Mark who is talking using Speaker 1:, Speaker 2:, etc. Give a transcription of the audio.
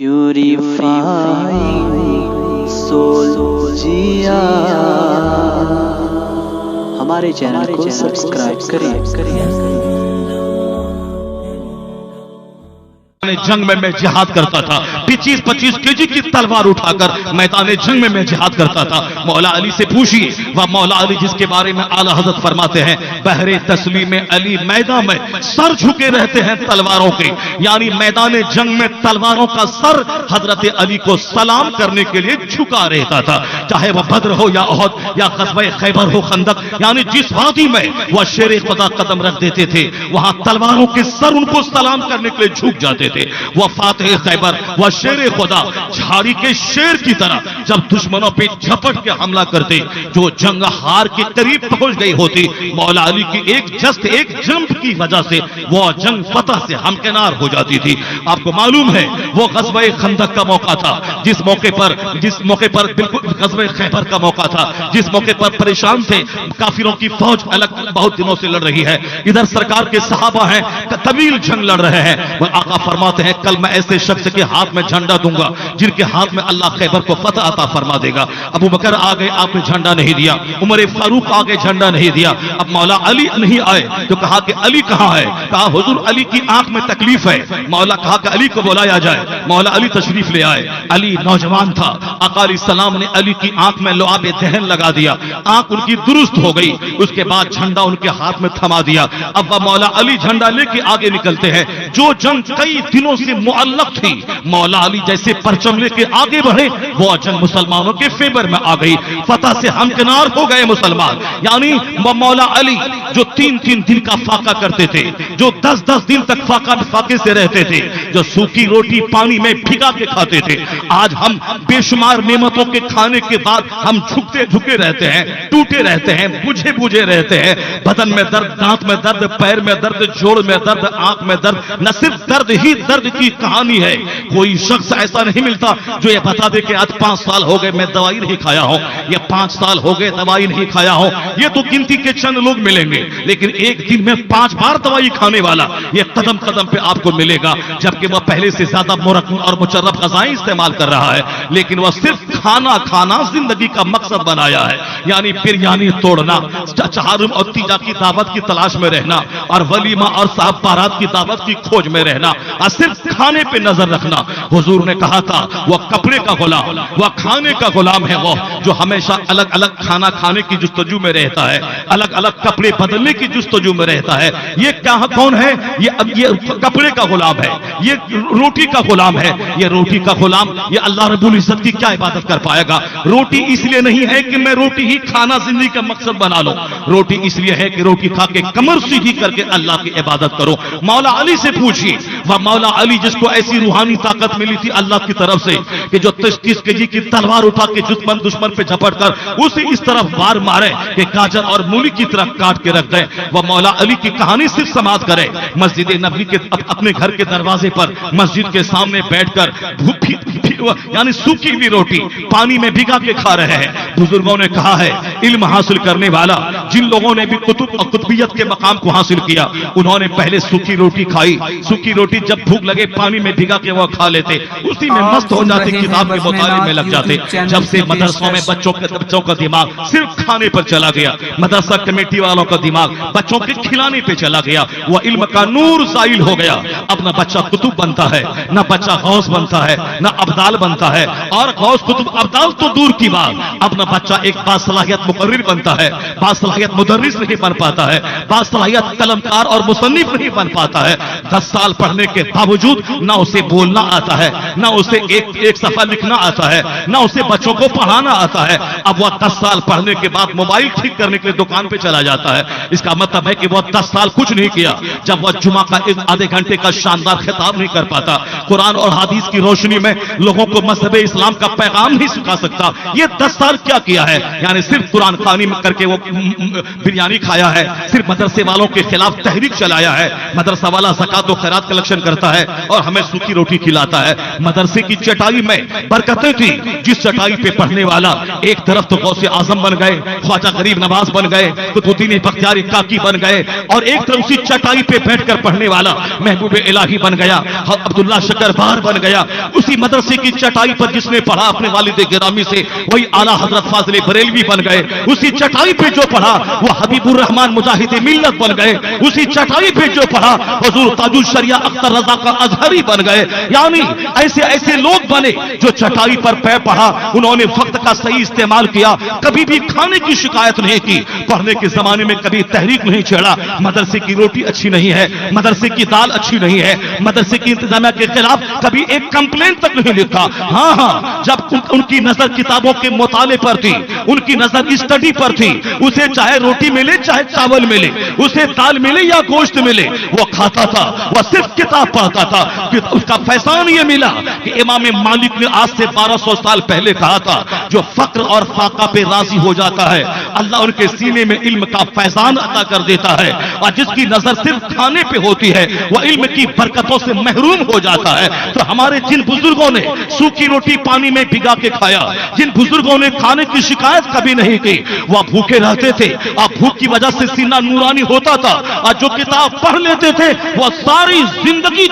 Speaker 1: Purifying civil جیا ہمارے channel کو subscribe کریں۔
Speaker 2: جنگ میں جہاد کرتا تھا، 25-25 kg کی تلوار اٹھا کر میدان جنگ میں جہاد کرتا تھا۔ مولا علی سے پوچھئے، وہ مولا علی جس کے بارے میں اعلیٰ حضرت فرماتے ہیں بحر تسلیم علی میدان میں سر جھکے رہتے ہیں تلواروں کے، یعنی میدان جنگ میں تلواروں کا سر حضرت علی کو سلام کرنے کے لیے جھکا رہتا تھا، چاہے وہ بدر ہو یا احد یا غزوہ خیبر ہو، خندق، یعنی جس وادی میں وہ شیر خدا قدم رکھ دیتے تھے وہاں تلواروں کے سر ان کو سلام کرنے کے لیے جھک جاتے تھے۔ وہ فاتح خیبر، وہ شیر خدا جھاڑی کے شیر کی طرح جب دشمنوں پہ جھپٹ کے حملہ کرتے، جو جنگ ہار کے قریب پہنچ گئی ہوتی، مولا علی کی ایک جمپ کی وجہ سے وہ جنگ فتح سے ہمکنار ہو جاتی تھی۔ آپ کو معلوم ہے وہ غزوہ خندق کا موقع تھا، جس موقع پر بالکل غزوہ خیبر کا موقع تھا، جس موقع پر پریشان تھے، کافروں کی فوج الگ بہت دنوں سے لڑ رہی ہے، ادھر سرکار کے صحابہ ہیں طویل جنگ لڑ رہے ہیں۔ وہ آقا فرماتے ہیں کل میں ایسے شخص کے ہاتھ میں جھنڈا دوں گا جن کے ہاتھ میں اللہ خیبر کو فتح عطا فرما دے گا۔ ابو بکر آگے، آپ نے جھنڈا نہیں دیا، عمر فاروق آگے جھنڈا نہیں دیا، اب مولا علی نہیں آئے تو کہا کہ علی کہاں ہے؟ کہا حضور علی کی آنکھ میں تکلیف ہے۔ مولا کہا کہ علی کو بلایا جائے، مولا علی تشریف لے آئے۔ علی نوجوان تھا، آقا علیہ السلام نے علی کی آنکھ میں لعاب دہن لگا دیا، آنکھ ان کی درست ہو گئی، اس کے بعد جھنڈا ان کے ہاتھ میں تھما دیا۔ اب وہ مولا علی جھنڈا لے کے آگے نکلتے ہیں، جو جنگ کئی دنوں سے معلق تھی، مولا علی جیسے پرچم لے کے آگے بڑھے، وہ جنگ مسلمانوں کے فیور میں آ گئی، فتح سے ہمکنار ہو گئے مسلمان۔ یعنی مولا علی جو 3 دن کا فاقہ کرتے تھے، جو 10 دن تک فاقے سے رہتے تھے، جو سوکھی روٹی پانی میں بھگا کے کھاتے تھے، آج ہم بے شمار نعمتوں کے کھانے کے بعد ہم جھکے رہتے ہیں، ٹوٹے رہتے ہیں، بوجھے رہتے ہیں، بدن میں درد، دانت میں درد، پیر میں درد، جوڑ میں درد، آنکھ میں درد، نہ صرف درد ہی درد کی کہانی ہے۔ کوئی شخص ایسا نہیں ملتا جو یہ بتا دے کہ آج 5 سال ہو گئے میں دوائی نہیں کھایا ہوں، یا 5 سال ہو گئے دوائی نہیں کھایا ہوں، یہ تو گنتی کے چند لوگ ملیں گے، لیکن ایک دن میں 5 بار دوائی کھانے والا یہ قدم قدم پہ آپ کو ملے گا، جبکہ وہ پہلے سے زیادہ مرکب اور مشرب غذائیں استعمال کر رہا ہے، لیکن وہ صرف کھانا زندگی کا مقصد بنایا ہے، یعنی بریانی توڑنا، چہارم اور تیجا کی دعوت کی تلاش میں رہنا، اور ولیمہ اور صاحب بارات کی دعوت کی کھوج میں رہنا، اور صرف کھانے پہ نظر رکھنا۔ حضور نے کہا تھا وہ کپڑے کا غلام، وہ کھانے کا غلام ہے، وہ جو ہمیشہ الگ الگ کھانا کھانے کی جستجو میں رہتا ہے، الگ الگ کپڑے بدلنے کی جستجو میں رہتا ہے۔ یہ کون ہے؟ یہ کپڑے کا غلام ہے، یہ روٹی کا غلام ہے۔ یہ روٹی کا غلام یہ اللہ رب العزت کی کیا عبادت کر پائے گا؟ روٹی اس لیے نہیں ہے کہ میں روٹی ہی کھانا زندگی کا مقصد بنا لوں، روٹی اس لیے ہے کہ روٹی کھا کے کمر سیدھی کر کے اللہ کی عبادت کرو۔ مولا علی سے پوچھیے، وہ مولا علی جس کو ایسی روحانی طاقت ملی تھی اللہ کی طرف سے کہ جو 30 kg کی تلوار اٹھا کے دشمن پہ جھپٹ کر اسے اس طرف وار مارے کہ گاجر اور مولی کی طرح کاٹ کے رکھ دیں، وہ مولا علی کی کہانی صرف سماعت کرے۔ مسجد نبوی کے اپنے گھر کے دروازے پر مسجد کے سامنے بیٹھ کر یعنی سوکھی ہوئی روٹی پانی میں بھگا کے کھا رہے ہیں۔ بزرگوں نے کہا ہے علم حاصل کرنے والا، جن لوگوں نے بھی قطب اور قطبیت کے مقام کو حاصل کیا، انہوں نے پہلے سوکھی روٹی کھائی، سوکھی روٹی جب بھوک لگے پانی میں بھگا کے وہ کھا لیتے، اسی میں مست ہو جاتے، کتاب کے مطالعے میں لگ جاتے۔ جب سے مدرسوں میں بچوں کا دماغ صرف کھانے پر چلا گیا، مدرسہ کمیٹی والوں کا دماغ بچوں کے کھلانے پہ چلا گیا، وہ علم کا نور زائل ہو گیا۔ اب نہ بچہ قطب بنتا ہے، نہ بچہ غوث بنتا ہے، نہ ابدال بنتا ہے، اور غوث قطب ابدال تو دور کی بات، اب نہ بچہ ایک باصلاحیت مقرر بنتا ہے، باصلاحیت مدرس نہیں بن پاتا ہے، باصلاحیت قلمکار اور مصنف نہیں بن پاتا ہے۔ 10 سال پڑھنے کے باوجود نہ اسے بولنا آتا ہے، نہ اسے ایک صفحہ لکھنا آتا ہے، نہ اسے بچوں کو پڑھانا آتا ہے۔ اب وہ 10 سال پڑھنے کے بعد موبائل ٹھیک کرنے کے لیے دکان پہ چلا جاتا ہے۔ اس کا مطلب ہے کہ وہ 10 سال کچھ نہیں کیا۔ جب وہ جمعہ کا آدھے گھنٹے کا شاندار خطاب نہیں کر پاتا، قرآن اور حدیث کی روشنی میں لوگوں کو مذہب اسلام کا پیغام نہیں سکھا سکتا، یہ 10 سال کیا ہے؟ یعنی صرف قرآن خوانی کر کے وہ بریانی کھایا ہے، صرف مدرسے والوں کے خلاف تحریک چلایا ہے، مدرسہ والا زکات و خیرات کلیکشن کرتا ہے اور ہمیں سوکھی روٹی کھلاتا ہے۔ مدرسے کی چٹائی میں برکتیں تھی، جس چٹائی پہ پڑھنے والا ایک طرف تو غوث اعظم بن گئے، خواجہ غریب نواز بن گئے، قطب الدین بختیار کاکی بن گئے، اور ایک طرف اسی چٹائی پہ بیٹھ کر پڑھنے والا محبوب الہی بن گیا، عبداللہ شکر بار بن گیا۔ اسی مدرسے کی چٹائی پر جس نے پڑھا اپنے والد گرامی سے، وہی اعلیٰ حضرت فاضل بریلوی بن گئے۔ اسی چٹائی پہ جو پڑھا وہ حبیب الرحمان مجاہد ملت بن گئے۔ اسی چٹائی پہ جو پڑھا حضور تاج الشریعہ اختر رضا کا ازہری بن گئے۔ یعنی ایسے ایسے لوگ بنے جو چٹائی پر پہ پڑھا، انہوں نے وقت کا صحیح استعمال کیا، کبھی بھی کھانے کی شکایت نہیں کی، پڑھنے کے زمانے میں کبھی تحریک نہیں چھیڑا۔ مدرسے کی روٹی اچھی نہیں ہے، مدرسے کی دال اچھی نہیں ہے، مدرسے کی انتظامیہ کے خلاف کبھی ایک کمپلین تک نہیں لکھا۔ ہاں جب ان کی نظر کتابوں کے مطالعے پر تھی، ان کی نظر اسٹڈی پر تھی، اسے چاہے روٹی ملے چاہے چاول ملے، اسے دال ملے یا گوشت ملے، وہ کھاتا تھا، وہ صرف کتاب پڑھتا تھا۔ اس کا فیضان یہ ملا کہ امام مالک نے آج سے 1200 سال پہلے کہا تھا، جو فقر اور فاقہ پہ راضی ہو جاتا ہے اللہ ان کے سینے میں علم کا فیضان عطا کر دیتا ہے، اور جس کی نظر صرف کھانے پہ ہوتی ہے وہ علم کی برکتوں سے محروم ہو جاتا ہے۔ تو ہمارے جن بزرگوں نے سوکھی روٹی پانی میں بھگا کے کھایا، جن بزرگوں نے کھانے کی شکایت کبھی نہیں کی، وہ بھوکے رہتے تھے اور بھوک کی وجہ سے سینہ نورانی ہوتا تھا، اور جو کتاب پڑھ لیتے تھے وہ ساری زندگی